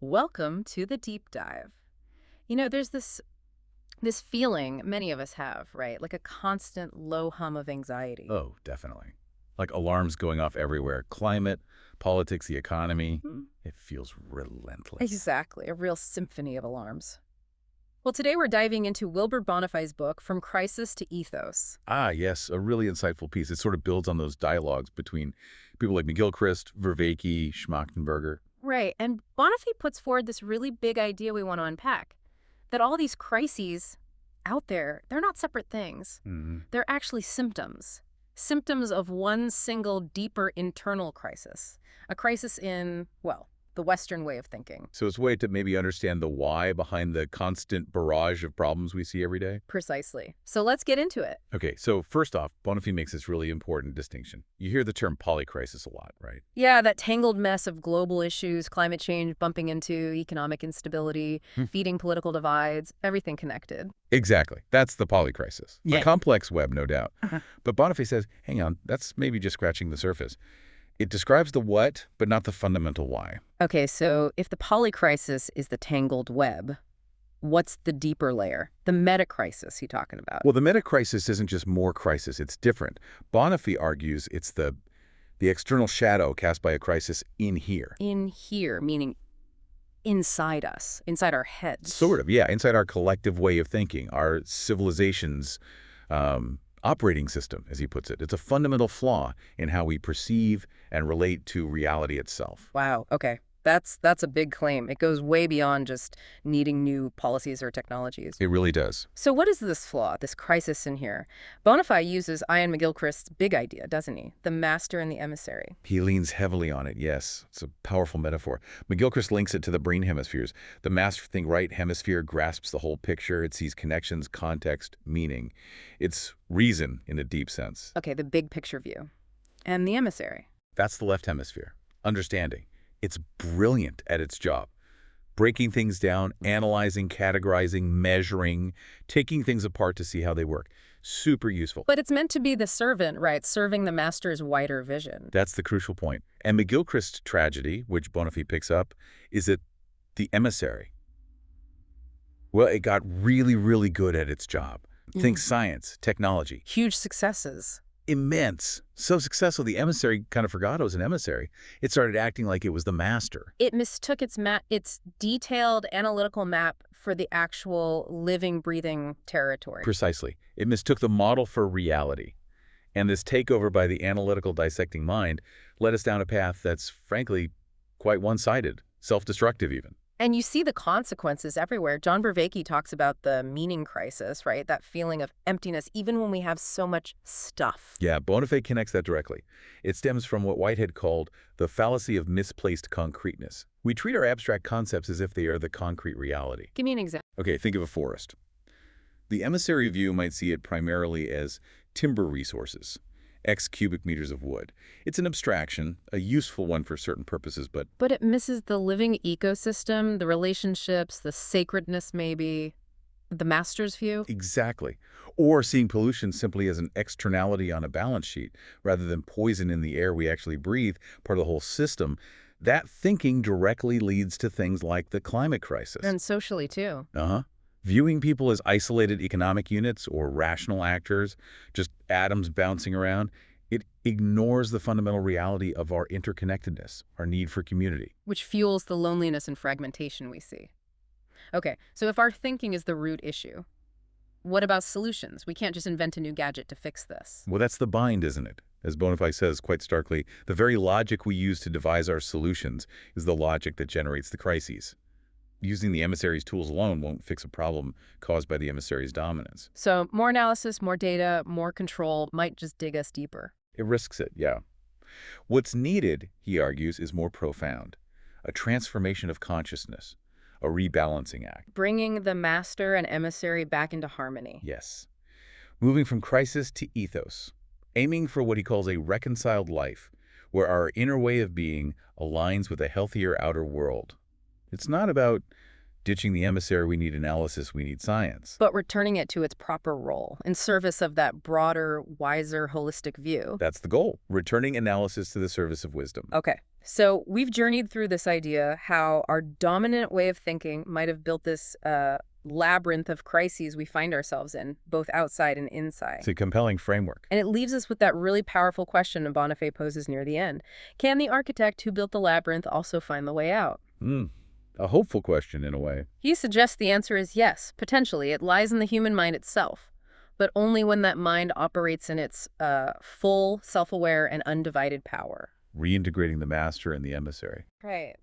Welcome to the deep dive. There's this feeling many of us have, right? Like a constant low hum of anxiety. Oh, definitely. Like alarms going off everywhere. Climate, politics, the economy. Mhm. It feels relentless. Exactly, a real symphony of alarms. Well, today we're diving into Wilbur Bonifay's book, From Crisis to Ethos. Ah, yes, a really insightful piece. It sort of builds on those dialogues between people like McGilchrist, Vervaeke, Schmachtenberger. Right, and Bonifay puts forward this really big idea we want to unpack, that all these crises out there, they're not separate things. Mhm. They're actually symptoms. Symptoms of one single deeper internal crisis. A crisis in, well, the Western way of thinking. So it's a way to maybe understand the why behind the constant barrage of problems we see every day. Precisely. So let's get into it. Okay, so first off, Bonifay makes this really important distinction. You hear the term polycrisis a lot, right? Yeah, that tangled mess of global issues, climate change bumping into economic instability, Hmm. feeding political divides, everything connected. Exactly. That's the polycrisis. Yeah. A complex web, no doubt. Uh-huh. But Bonifay says, hang on, that's maybe just scratching the surface. It describes the what, but not the fundamental why. Okay, so if the polycrisis is the tangled web, what's the deeper layer? The metacrisis he's talking about. Well, the metacrisis isn't just more crisis, it's different. Bonifay argues it's the external shadow cast by a crisis in here. In here, meaning inside us, inside our heads. Sort of, yeah, inside our collective way of thinking, our civilization's operating system, as he puts it. It's a fundamental flaw in how we perceive and relate to reality itself. Wow, okay. That's a big claim. It goes way beyond just needing new policies or technologies. It really does. So what is this flaw, this crisis in here? Bonifay uses Ian McGilchrist's big idea, doesn't he? The master and the emissary. He leans heavily on it, yes. It's a powerful metaphor. McGilchrist links it to the brain hemispheres. The master think right hemisphere grasps the whole picture. It sees connections, context, meaning. It's reason in a deep sense. Okay, the big picture view. And the emissary. That's the left hemisphere. Understanding. It's brilliant at its job. Breaking things down, analyzing, categorizing, measuring, taking things apart to see how they work. Super useful. But it's meant to be the servant, right? Serving the master's wider vision. That's the crucial point. And McGilchrist's tragedy, which Bonifay picks up, is that the emissary, well, it got really, really good at its job. Think science, technology. Huge successes. Immense. So successful, the emissary kind of forgot it was an emissary. It started acting like it was the master. It mistook its detailed analytical map for the actual living, breathing territory. Precisely. It mistook the model for reality. And this takeover by the analytical dissecting mind led us down a path that's, frankly, quite one-sided, self-destructive even. And you see the consequences everywhere. John Vervaeke talks about the meaning crisis, right? That feeling of emptiness, even when we have so much stuff. Yeah, Bonifay connects that directly. It stems from what Whitehead called the fallacy of misplaced concreteness. We treat our abstract concepts as if they are the concrete reality. Give me an example. Okay, think of a forest. The emissary view might see it primarily as timber resources, X cubic meters of wood. It's an abstraction, a useful one for certain purposes, but But it misses the living ecosystem, the relationships, the sacredness maybe, the master's view. exactly. Or seeing pollution simply as an externality on a balance sheet, rather than poison in the air we actually breathe, part of the whole system. That thinking directly leads to things like the climate crisis. And socially too. Viewing people as isolated economic units or rational actors, just atoms bouncing around, it ignores the fundamental reality of our interconnectedness, our need for community. Which fuels the loneliness and fragmentation we see. Okay, so if our thinking is the root issue, what about solutions? We can't just invent a new gadget to fix this. Well, that's the bind, isn't it? As Bonifay says quite starkly, the very logic we use to devise our solutions is the logic that generates the crises. Using the emissary's tools alone won't fix a problem caused by the emissary's dominance. So more analysis, more data, more control might just dig us deeper. It risks it, yeah. What's needed, he argues, is more profound. A transformation of consciousness, a rebalancing act. Bringing the master and emissary back into harmony. Yes. Moving from crisis to ethos. Aiming for what he calls a reconciled life, where our inner way of being aligns with a healthier outer world. It's not about ditching the emissary, we need analysis, we need science. But returning it to its proper role in service of that broader, wiser, holistic view. That's the goal, returning analysis to the service of wisdom. Okay. So we've journeyed through this idea how our dominant way of thinking might have built this labyrinth of crises we find ourselves in, both outside and inside. It's a compelling framework. And it leaves us with that really powerful question Bonifay poses near the end. Can the architect who built the labyrinth also find the way out? A hopeful question in a way. He suggests the answer is yes, potentially. It lies in the human mind itself, but only when that mind operates in its full, self-aware, and undivided power. Reintegrating the master and the emissary. Right.